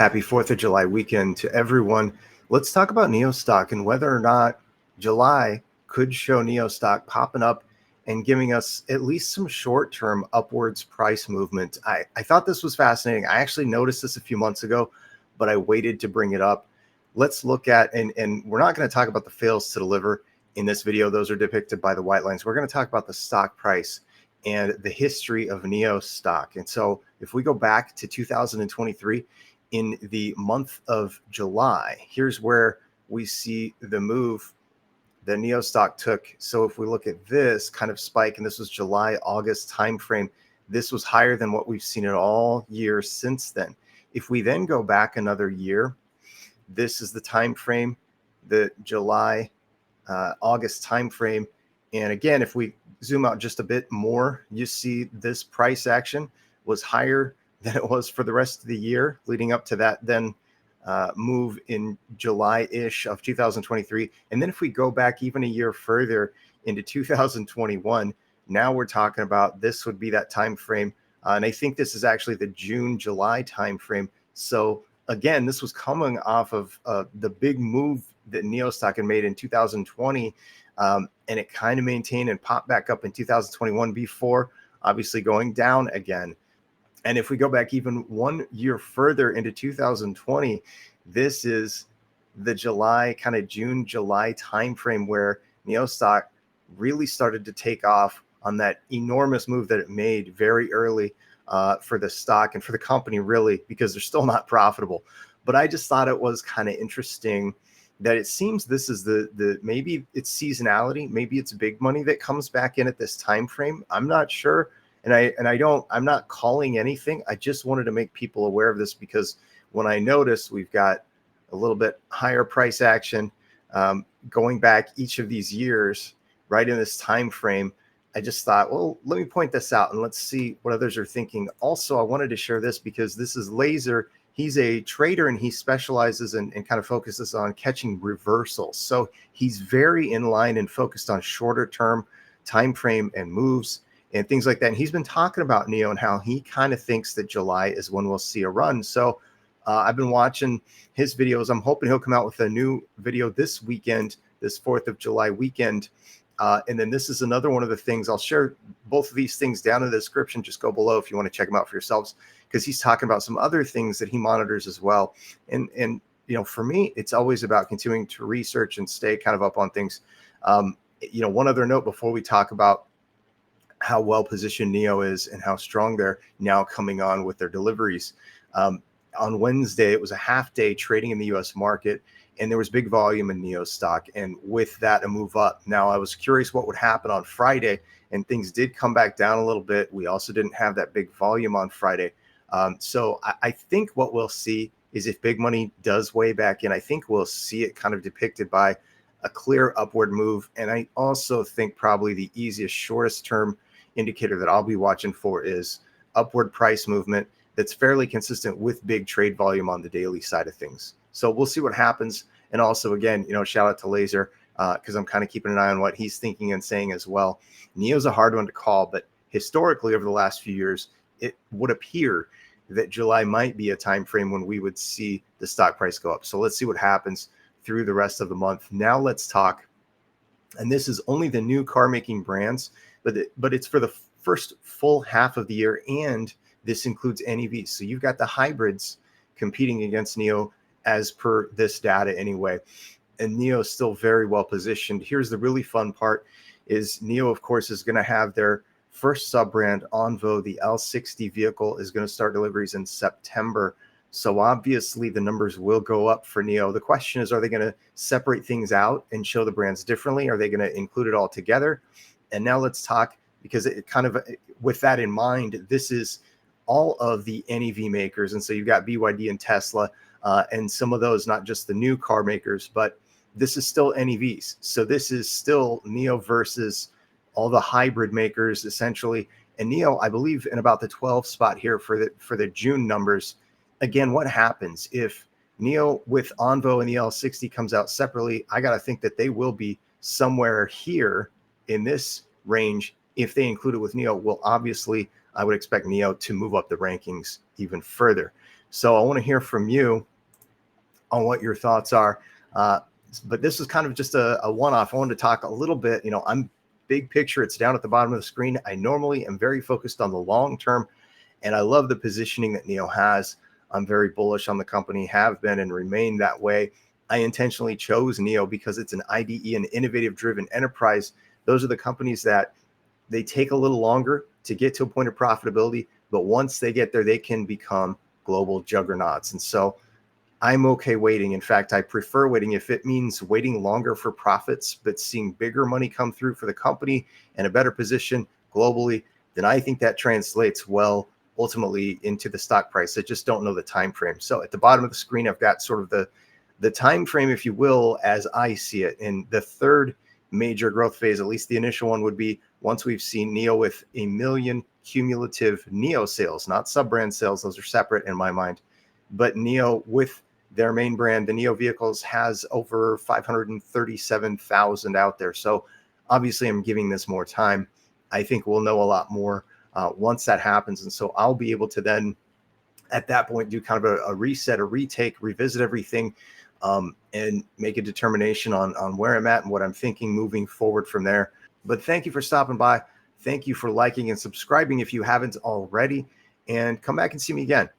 Happy 4th of July weekend to everyone. Let's talk about NIO stock and whether or not July could show NIO stock popping up and giving us at least some short-term upwards price movement. I thought this was fascinating. I actually noticed this a few months ago, but I waited to bring it up. Let's look at, and we're not going to talk about the fails to deliver in this video. Those are depicted by the white lines. We're going to talk about the stock price and the history of NIO stock. And so if we go back to 2023, in the month of July, here's where we see the move that NIO stock took. So if we look at this kind of spike, and this was July, August timeframe, this was higher than what we've seen in all years since then. If we then go back another year, this is the time frame, the July, August timeframe. And again, if we zoom out just a bit more, you see this price action was higher than it was for the rest of the year leading up to that then move in July-ish of 2023. And then if we go back even a year further into 2021, now we're talking about this would be that time frame. And I think this is actually the June-July time frame. So again, this was coming off of the big move that NIO stock had made in 2020. And it kind of maintained and popped back up in 2021 before obviously going down again. And if we go back even 1 year further into 2020, this is the July, kind of June, July timeframe where NIO stock really started to take off on that enormous move that it made very early for the stock and for the company, really, because they're still not profitable. But I just thought it was kind of interesting that it seems this is the maybe it's seasonality, maybe it's big money that comes back in at this time frame. I'm not sure. I'm not calling anything. I just wanted to make people aware of this because when I noticed we've got a little bit higher price action going back each of these years, right in this time frame, I just thought, well, let me point this out and let's see what others are thinking. Also, I wanted to share this because this is Laser. He's a trader and he specializes and kind of focuses on catching reversals. So he's very in line and focused on shorter term time frame and moves and things like that. And he's been talking about NIO and how he kind of thinks that July is when we'll see a run. So I've been watching his videos. I'm hoping he'll come out with a new video this weekend, this 4th of July weekend. And then this is another one of the things. I'll share both of these things down in the description. Just go below if you want to check them out for yourselves, because he's talking about some other things that he monitors as well. And you know, for me, it's always about continuing to research and stay kind of up on things. You know, one other note before we talk about how well positioned NIO is and how strong they're now coming on with their deliveries. On Wednesday, it was a half day trading in the US market, and there was big volume in NIO stock. And with that, a move up. Now, I was curious what would happen on Friday, and things did come back down a little bit. We also didn't have that big volume on Friday. So I think what we'll see is if big money does weigh back in, I think we'll see it kind of depicted by a clear upward move. And I also think probably the easiest, shortest term indicator that I'll be watching for is upward price movement that's fairly consistent with big trade volume on the daily side of things. So we'll see what happens. And also, again, you know, shout out to Laser because I'm kind of keeping an eye on what he's thinking and saying as well. NIO's a hard one to call, but historically over the last few years, it would appear that July might be a time frame when we would see the stock price go up. So let's see what happens through the rest of the month. Now let's talk, and this is only the new car making brands, but it's for the first full half of the year, and this includes NEVs. So you've got the hybrids competing against NIO as per this data anyway. And NIO is still very well positioned. Here's the really fun part is NIO, of course, is going to have their first sub-brand, Envo. The L60 vehicle is going to start deliveries in September. So obviously the numbers will go up for NIO. The question is, are they going to separate things out and show the brands differently? Are they going to include it all together? And now let's talk, because it kind of, with that in mind, this is all of the NEV makers. And so you've got BYD and Tesla and some of those, not just the new car makers, but this is still NEVs. So this is still NIO versus all the hybrid makers essentially. And NIO, I believe, in about the 12 spot here for the June numbers. Again, what happens if NIO with Envo and the L60 comes out separately? I got to think that they will be somewhere here in this range. If they include it with NIO, well, obviously, I would expect NIO to move up the rankings even further. So I want to hear from you on what your thoughts are. But this is kind of just a one-off. I wanted to talk a little bit. I'm big picture. It's down at the bottom of the screen. I normally am very focused on the long term, and I love the positioning that NIO has. I'm very bullish on the company, have been and remain that way. I intentionally chose NIO because it's an IDE, an innovative driven enterprise. Those are the companies that they take a little longer to get to a point of profitability, but once they get there, they can become global juggernauts. And so I'm okay waiting. In fact, I prefer waiting if it means waiting longer for profits, but seeing bigger money come through for the company and a better position globally. Then I think that translates well ultimately into the stock price. I just don't know the time frame. So at the bottom of the screen, I've got sort of the time frame, if you will, as I see it. And the third major growth phase, at least the initial one, would be once we've seen NIO with 1 million cumulative NIO sales, not sub-brand sales. Those are separate in my mind. But NIO with their main brand, the NIO vehicles, has over 537,000 out there. So obviously I'm giving this more time. I think we'll know a lot more once that happens. And so I'll be able to then at that point do kind of a reset, a retake, revisit everything, and make a determination on where I'm at and what I'm thinking moving forward from there. But thank you for stopping by. Thank you for liking and subscribing if you haven't already, and come back and see me again.